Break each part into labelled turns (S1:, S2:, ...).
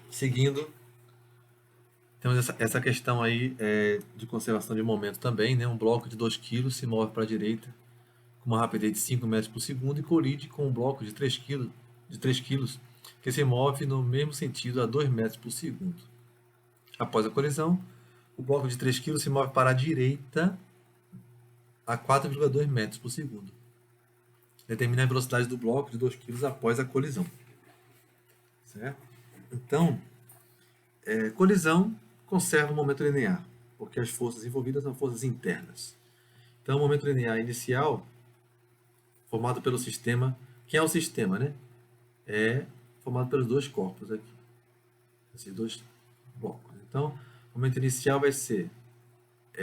S1: Seguindo, temos essa questão aí de conservação de momento também, né? Um bloco de 2 kg se move para a direita com uma rapidez de 5 metros por segundo e colide com um bloco de 3 kg, que se move no mesmo sentido a 2 metros por segundo. Após a colisão, o bloco de 3 kg se move para a direita a 4,2 metros por segundo. Determina a velocidade do bloco de 2 kg após a colisão. Certo? Então, colisão conserva o momento linear, porque as forças envolvidas são forças internas. Então, o momento linear inicial, formado pelo sistema, que é o sistema, né? É formado pelos dois corpos aqui, esses dois blocos. Então, o momento inicial vai ser,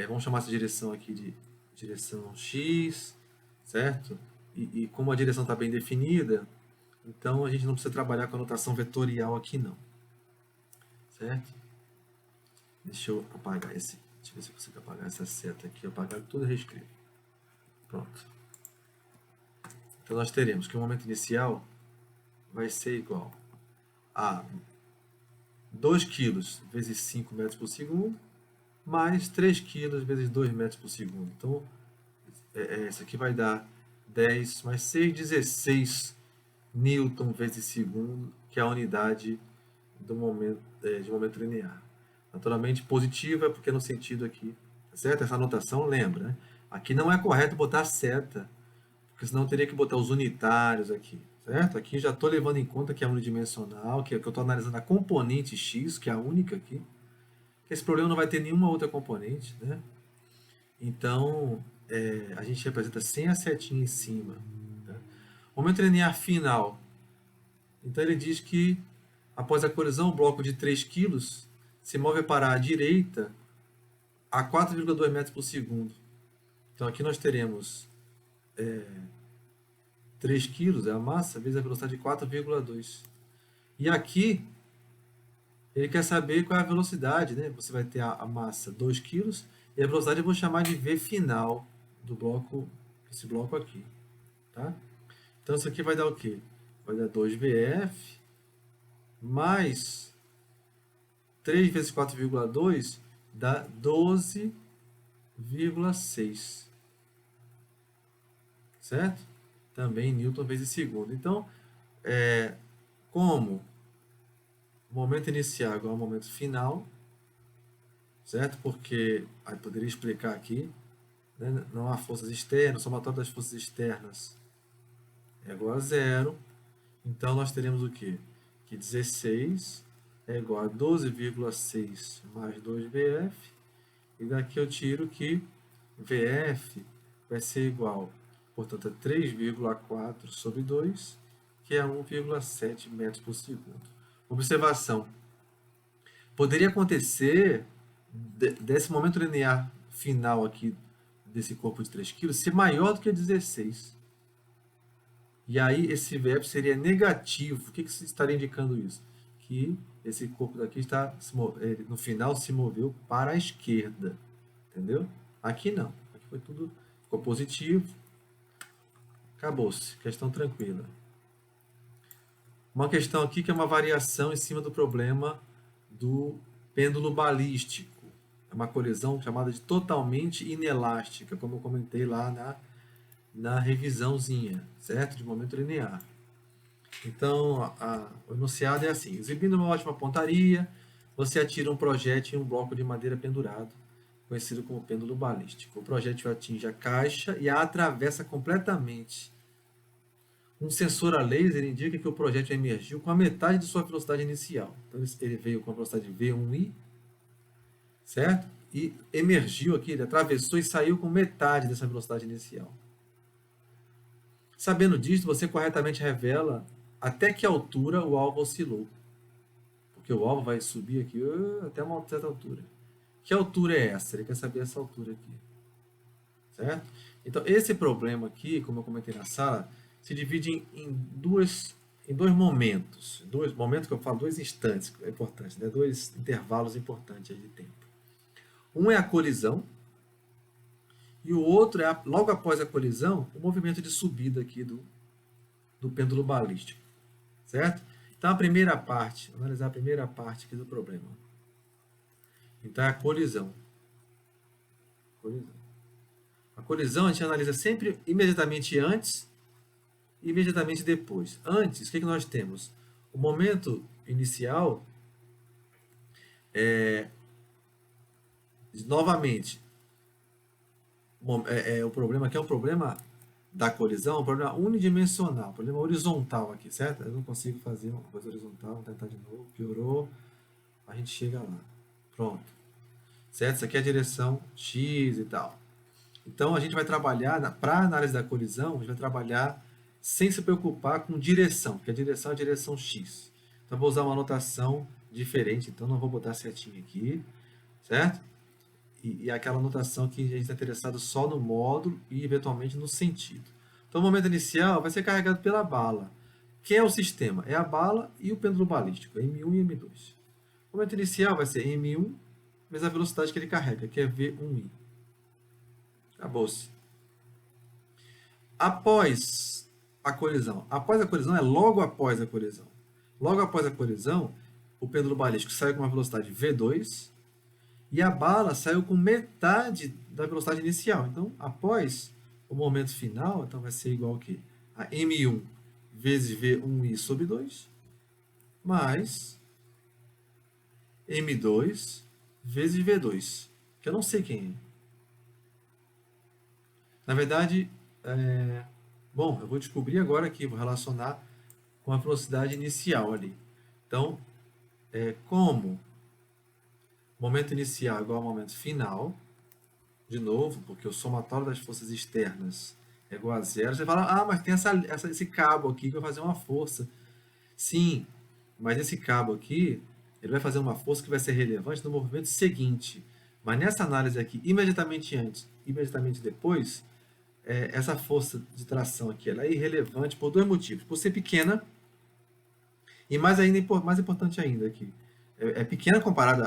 S1: vamos chamar essa direção aqui de direção X, certo? E como a direção está bem definida, então a gente não precisa trabalhar com a notação vetorial aqui não, certo? Deixa eu apagar esse, deixa eu ver se eu consigo apagar essa seta aqui, apagar tudo e reescrever. Pronto. Então nós teremos que o momento inicial vai ser igual a 2 kg vezes 5 metros por segundo, mais 3 kg vezes 2 metros por segundo. Então, isso aqui vai dar 10 mais 6, 16 newton vezes segundo, que é a unidade do momento, de momento linear. Naturalmente, positiva, porque no sentido aqui, certo? Essa anotação, lembra, né? Aqui não é correto botar seta, porque senão eu teria que botar os unitários aqui, certo? Aqui já estou levando em conta que é unidimensional, que eu estou analisando a componente x, que é a única aqui. Esse problema não vai ter nenhuma outra componente, né? Então, a gente representa sem a setinha em cima. Tá? Momento linear final. Então, ele diz que, após a colisão, o bloco de 3 kg se move para a direita a 4,2 metros por segundo. Então, aqui nós teremos 3 kg, é a massa, vezes a velocidade de 4,2. E aqui, ele quer saber qual é a velocidade, né? Você vai ter a massa 2 kg e a velocidade eu vou chamar de V final do bloco, esse bloco aqui, tá? Então isso aqui vai dar o quê? Vai dar 2VF mais 3 vezes 4,2 dá 12,6. Certo? Também Newton vezes segundo. Então, como o momento inicial é igual ao momento final, certo? Porque, aí poderia explicar aqui, né? Não há forças externas, o somatório das forças externas é igual a zero. Então, nós teremos o quê? Que 16 é igual a 12,6 mais 2VF. E daqui eu tiro que VF vai ser igual, portanto, a 3,4 sobre 2, que é 1,7 metros por segundo. Observação. Poderia acontecer desse momento linear final aqui desse corpo de 3 kg ser maior do que 16. E aí esse VF seria negativo. O que você estaria indicando isso? Que esse corpo daqui está, no final, se moveu para a esquerda. Entendeu? Aqui não. Aqui foi tudo, ficou positivo. Acabou-se. Questão tranquila. Uma questão aqui que é uma variação em cima do problema do pêndulo balístico. É uma colisão chamada de totalmente inelástica, como eu comentei lá na revisãozinha, certo? De momento linear. Então, o enunciado é assim: exibindo uma ótima pontaria, você atira um projétil em um bloco de madeira pendurado, conhecido como pêndulo balístico. O projétil atinge a caixa e a atravessa completamente. Um sensor a laser indica que o projétil emergiu com a metade de sua velocidade inicial. Então, ele veio com a velocidade V1i, certo? E emergiu aqui, ele atravessou e saiu com metade dessa velocidade inicial. Sabendo disso, você corretamente revela até que altura o alvo oscilou. Porque o alvo vai subir aqui até uma certa altura. Que altura é essa? Ele quer saber essa altura aqui. Certo? Então, esse problema aqui, como eu comentei na sala, se divide em dois momentos. Dois momentos que eu falo, dois instantes importantes, né? Dois intervalos importantes de tempo. Um é a colisão, e o outro é, logo após a colisão, o movimento de subida aqui do pêndulo balístico. Certo? Então, a primeira parte, analisar a primeira parte aqui do problema. Então, é a colisão. A colisão a gente analisa sempre imediatamente antes e imediatamente depois. Antes, o que nós temos? O momento inicial, novamente, o problema aqui é um problema da colisão, um problema unidimensional, um problema horizontal aqui, certo? Eu não consigo fazer uma coisa horizontal, vou tentar de novo, piorou, a gente chega lá. Pronto. Certo? Isso aqui é a direção X e tal. Então a gente vai trabalhar, para análise da colisão, a gente vai trabalhar sem se preocupar com direção, porque a direção é a direção X. Então eu vou usar uma notação diferente, então não vou botar setinha aqui, certo? E aquela notação que a gente está interessado só no módulo e eventualmente no sentido. Então o momento inicial vai ser carregado pela bala. Quem é o sistema? É a bala e o pêndulo balístico, M1 e M2. O momento inicial vai ser M1 vezes a velocidade que ele carrega, que é V1i. Acabou-se. Após a colisão. Após a colisão é logo após a colisão. Logo após a colisão, o pêndulo balístico saiu com uma velocidade V2 e a bala saiu com metade da velocidade inicial. Então, após o momento final, então vai ser igual ao quê? A M1 vezes V1i sobre 2 mais M2 vezes V2, que eu não sei quem é. Na verdade, bom, eu vou descobrir agora aqui, vou relacionar com a velocidade inicial ali. Então, como momento inicial é igual ao momento final, de novo, porque o somatório das forças externas é igual a zero, você fala, mas tem esse cabo aqui que vai fazer uma força. Sim, mas esse cabo aqui, ele vai fazer uma força que vai ser relevante no movimento seguinte. Mas nessa análise aqui, imediatamente antes, imediatamente depois, essa força de tração aqui ela é irrelevante por dois motivos. Por ser pequena, e mais importante ainda aqui, é pequena comparada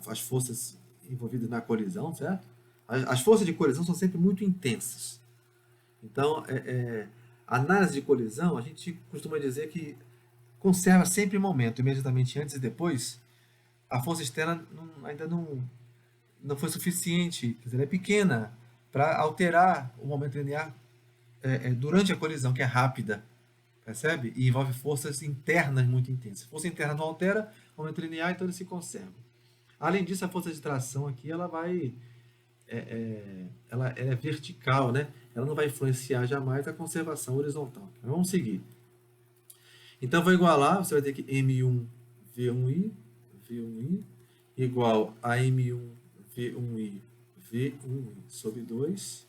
S1: às forças envolvidas na colisão, certo? As forças de colisão são sempre muito intensas. Então, a análise de colisão, a gente costuma dizer que conserva sempre o momento, imediatamente antes e depois. A força externa ainda não foi suficiente, quer dizer, ela é pequena para alterar o momento linear durante a colisão, que é rápida, percebe? E envolve forças internas muito intensas. Força interna não altera o momento linear, então ele se conserva. Além disso, a força de tração aqui, ela é vertical, né? Ela não vai influenciar jamais a conservação horizontal. Então, vamos seguir. Então, vou igualar, você vai ter que M1 V1i igual a M1 V1i sobre 2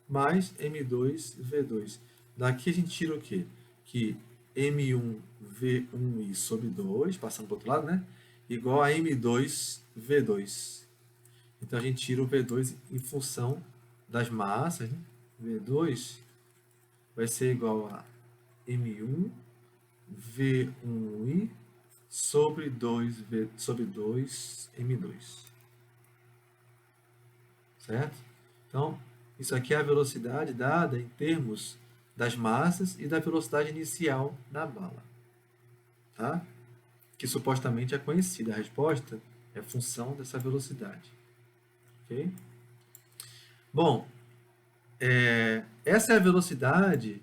S1: mais M2 V2. Daqui a gente tira o quê? Que M1 V1i sobre 2, passando para o outro lado, né? Igual a M2 V2. Então a gente tira o V2 em função das massas, né? V2 vai ser igual a M1 V1i sobre 2 M2. Certo? Então, isso aqui é a velocidade dada em termos das massas e da velocidade inicial da bala. Tá? Que supostamente é conhecida. A resposta é função dessa velocidade. Ok? Bom, essa é a velocidade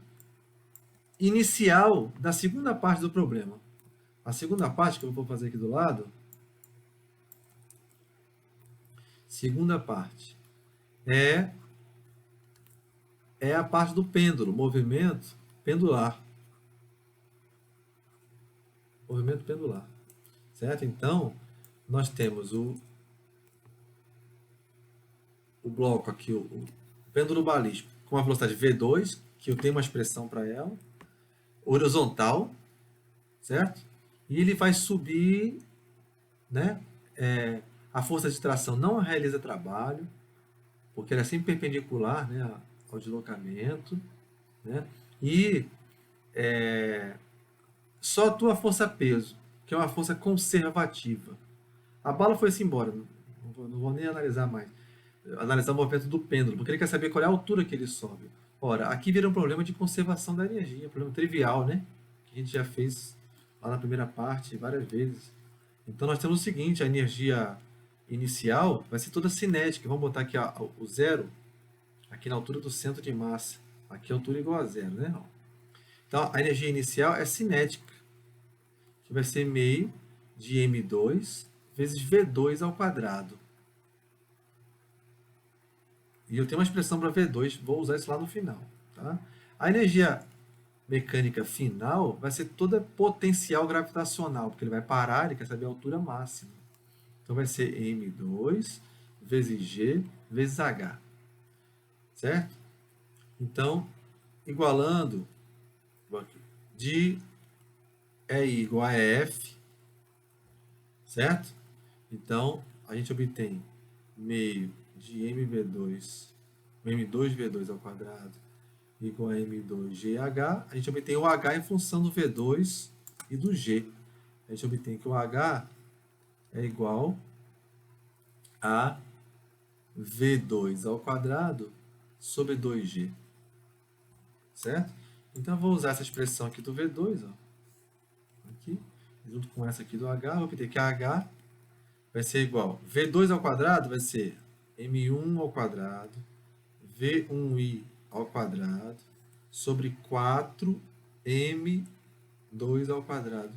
S1: inicial da segunda parte do problema. A segunda parte que eu vou fazer aqui do lado, segunda parte, é a parte do pêndulo, movimento pendular. Movimento pendular. Certo? Então, nós temos o bloco aqui, o pêndulo balístico, com a velocidade V2, que eu tenho uma expressão para ela, horizontal, certo? E ele vai subir, né? A força de tração não realiza trabalho, porque ela é sempre perpendicular, né, ao deslocamento, né? E só atua a força-peso, que é uma força conservativa. A bala foi-se embora, não vou nem analisar mais. Analisar o movimento do pêndulo, porque ele quer saber qual é a altura que ele sobe. Ora, aqui vira um problema de conservação da energia, um problema trivial, né? Que a gente já fez lá na primeira parte várias vezes. Então nós temos o seguinte, a energia inicial vai ser toda cinética. Vamos botar aqui o zero, aqui na altura do centro de massa. Aqui a altura igual a zero, né? Então a energia inicial é cinética, que vai ser meio de m2 vezes v2 ao quadrado. E eu tenho uma expressão para V2, vou usar isso lá no final. Tá? A energia mecânica final vai ser toda potencial gravitacional, porque ele vai parar, ele quer saber a altura máxima. Então vai ser M2 vezes G vezes H. Certo? Então, igualando, de E igual a F, certo? Então, a gente obtém meio de m2v2 ao quadrado igual a m2gh. A gente obtém o h em função do v2 e do g. A gente obtém que o h é igual a v2 ao quadrado sobre 2g. Certo? Então, eu vou usar essa expressão aqui do v2, ó, aqui, junto com essa aqui do h, vou obter que a h vai ser igual v2 ao quadrado, vai ser m1 ao quadrado, v1i ao quadrado, sobre 4m2 ao quadrado.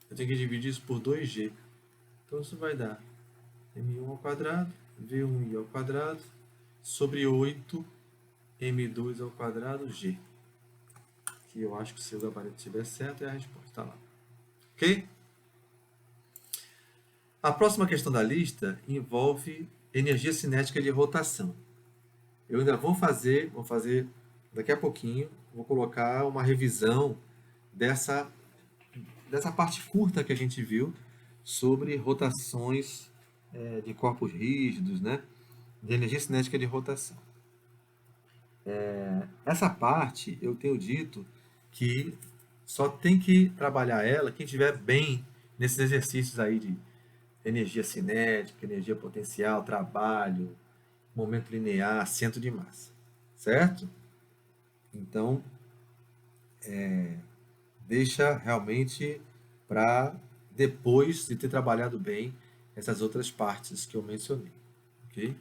S1: Eu tenho que dividir isso por 2g. Então, isso vai dar m1 ao quadrado, v1i ao quadrado, sobre 8m2 ao quadrado, g. Que eu acho que se o gabarito estiver certo, é a resposta. Está lá. Ok? A próxima questão da lista envolve energia cinética de rotação. Eu ainda vou fazer daqui a pouquinho, vou colocar uma revisão dessa parte curta que a gente viu sobre rotações de corpos rígidos, né? De energia cinética de rotação. Essa parte, eu tenho dito que só tem que trabalhar ela quem estiver bem nesses exercícios aí de energia cinética, energia potencial, trabalho, momento linear, centro de massa. Certo? Então, deixa realmente para depois de ter trabalhado bem essas outras partes que eu mencionei. Ok?